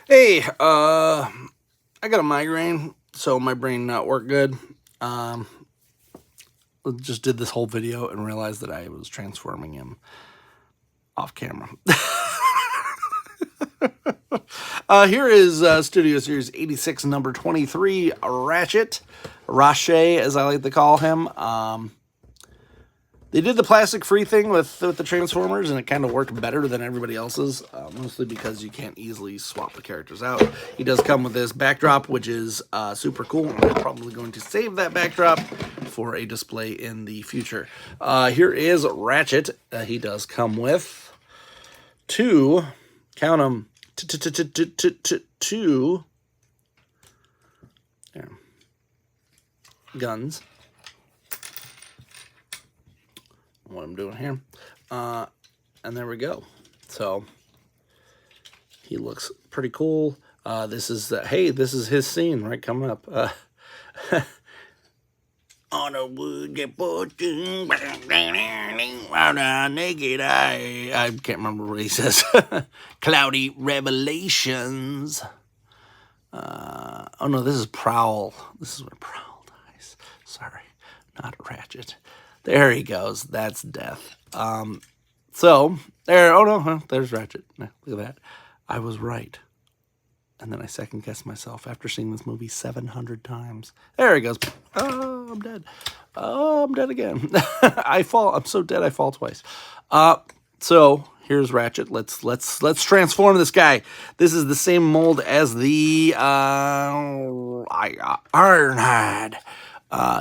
Hey, I got a migraine, so my brain not work good. Um, just did this whole video and realized that I was transforming him off camera. Here is Studio Series 86, number 23, Ratchet. Ratchet, as I like to call him. They did the plastic-free thing with the Transformers, and it kind of worked better than everybody else's, mostly because you can't easily swap the characters out. He does come with this backdrop, which is super cool, and I'm probably going to save that backdrop for a display in the future. Here is Ratchet. He does come with two, count them, two guns. What I'm doing here, and there we go. So he looks pretty cool. This is this is his scene right coming up. On a wood naked eye. I can't remember what he says. Cloudy revelations. Oh no, this is Prowl. This is where Prowl dies. Sorry, not Ratchet. There he goes. That's death. So there. Oh no, there's Ratchet. Look at that. I was right. And then I second guessed myself after seeing this movie 700 times. There he goes. Oh, I'm dead. Oh, I'm dead again. I fall. I'm so dead. I fall twice. So here's Ratchet. Let's transform this guy. This is the same mold as the Ironhide.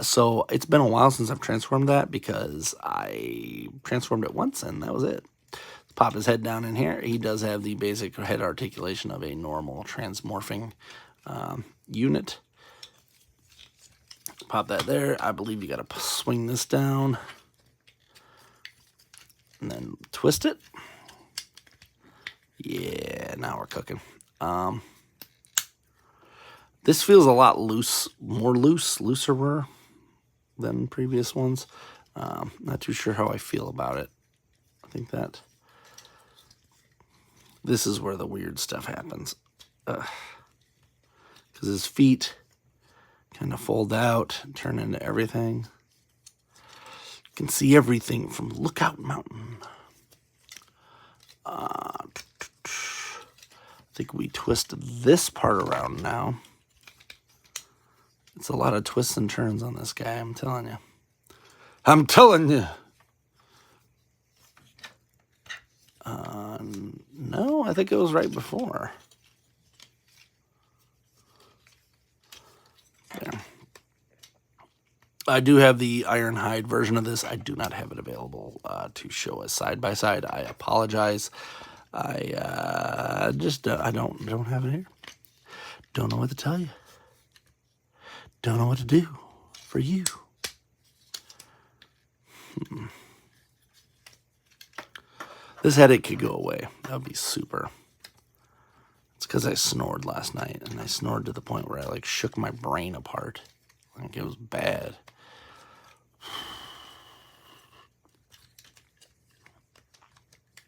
So it's been a while since I've transformed that because I transformed it once and that was it. Let's pop his head down in here. He does have the basic head articulation of a normal transmorphing unit. Pop that there. I believe you got to swing this down and then twist it. Yeah, now we're cooking. This feels a lot looser than previous ones. Not too sure how I feel about it. I think that this is where the weird stuff happens. Because his feet kind of fold out and turn into everything. You can see everything from Lookout Mountain. I think we twisted this part around now. It's a lot of twists and turns on this guy, I'm telling you. I'm telling you. No, I think it was right before. There. I do have the Ironhide version of this. I do not have it available to show us side by side. I apologize. I don't have it here. Don't know what to tell you. Don't know what to do for you. This headache could go away. That would be super. It's because I snored last night, and I snored to the point where I like shook my brain apart. Like it was bad.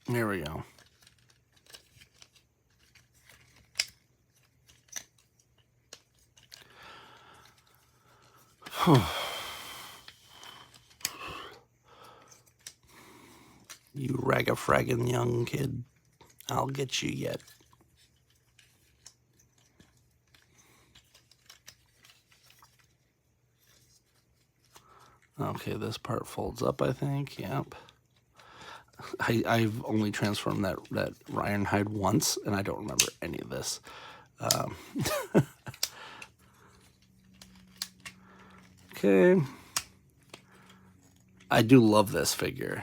There we go. You ragga-fraggin' young kid. I'll get you yet. Okay, this part folds up, I think. Yep. I've only transformed that Ironhide once, and I don't remember any of this. Okay. I do love this figure.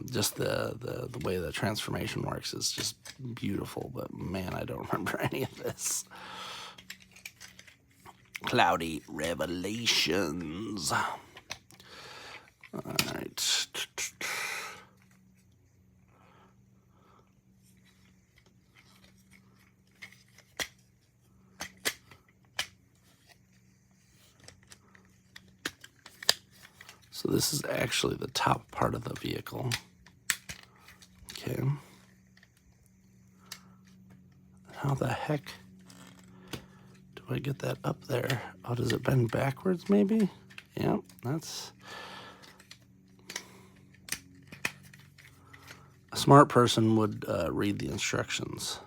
Just the way the transformation works is just beautiful, but man, I don't remember any of this. Cloudy revelations. All right. So this is actually the top part of the vehicle. Okay. How the heck I get that up there? Oh, does it bend backwards maybe? Yep, that's... A smart person would read the instructions.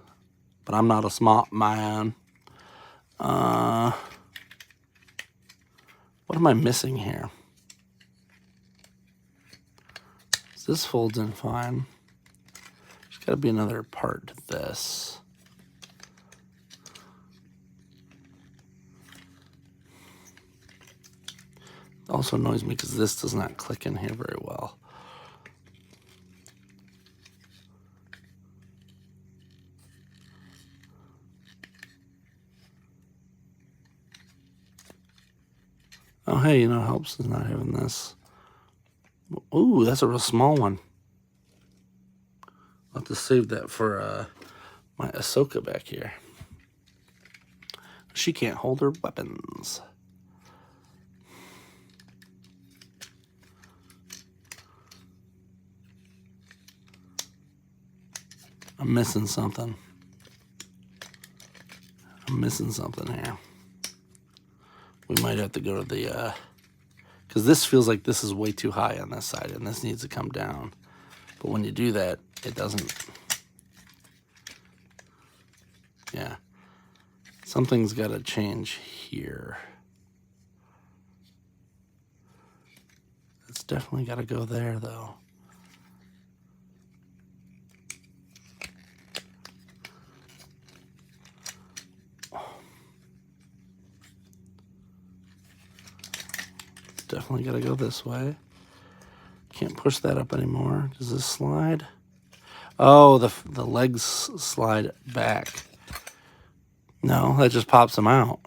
But I'm not a smart man. What am I missing here? This folds in fine. There's got to be another part to this. It also annoys me because this does not click in here very well. Oh, hey, you know, it helps is not having this. Ooh, that's a real small one. I'll have to save that for my Ahsoka back here. She can't hold her weapons. I'm missing something. I'm missing something here. We might have to go to the... because this feels like this is way too high on this side, and this needs to come down. But when you do that, it doesn't... Yeah. Something's got to change here. It's definitely got to go there, though. Definitely got to go this way. Can't push that up anymore. Does this slide? Oh, the legs slide back. No, that just pops them out.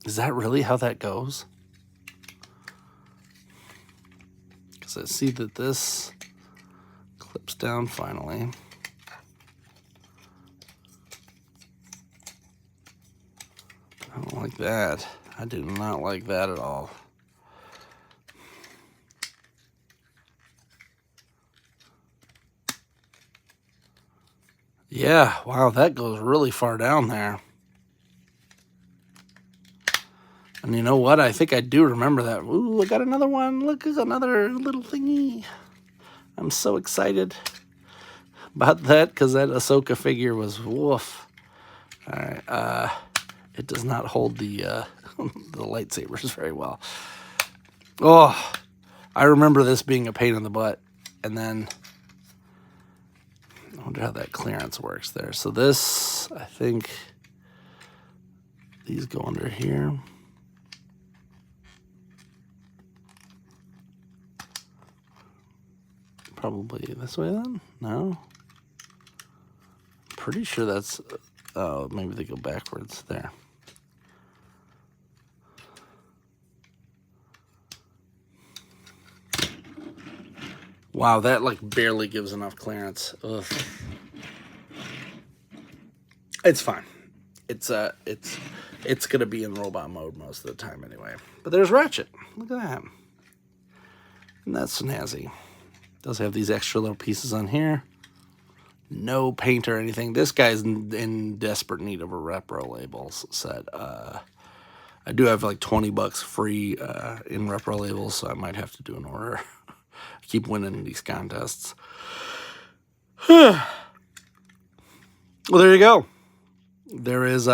Is that really how that goes? Because I see that this clips down finally. I don't like that. I do not like that at all. Yeah, wow, that goes really far down there. And you know what? I think I do remember that. Ooh, I got another one. Look, there's another little thingy. I'm so excited about that because that Ahsoka figure was woof. All right, it does not hold the the lightsabers very well. Oh, I remember this being a pain in the butt. And then I wonder how that clearance works there. So this, I think, these go under here. Probably this way then? No? Pretty sure that's, oh, maybe they go backwards there. Wow, that like barely gives enough clearance. Ugh. It's fine. It's gonna be in robot mode most of the time anyway. But there's Ratchet. Look at that. And that's snazzy. Does have these extra little pieces on here. No paint or anything. This guy's in desperate need of a repro labels set. I do have like $20 free in repro labels, so I might have to do an order. I keep winning these contests. Well, there you go. There is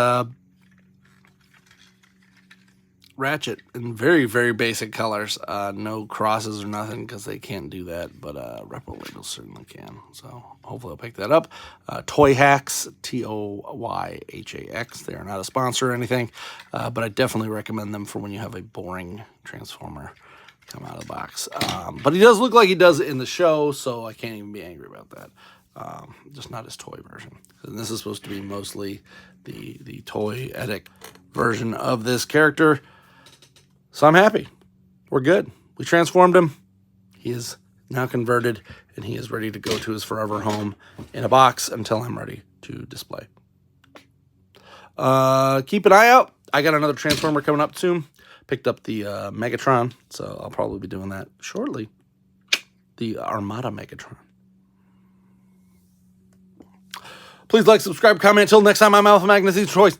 Ratchet in very, very basic colors. No crosses or nothing because they can't do that, but repro labels certainly can. So hopefully I'll pick that up. Toy Hacks, Toyhax. They are not a sponsor or anything, but I definitely recommend them for when you have a boring Transformer come out of the box. But he does look like he does it in the show, so I can't even be angry about that. Just not his toy version. And this is supposed to be mostly the toy-etic version of this character. So I'm happy. We're good. We transformed him. He is now converted, and he is ready to go to his forever home in a box until I'm ready to display. Keep an eye out. I got another Transformer coming up soon. Picked up the Megatron, so I'll probably be doing that shortly. The Armada Megatron. Please like, subscribe, comment. Until next time, I'm Alpha Magnus' Choice.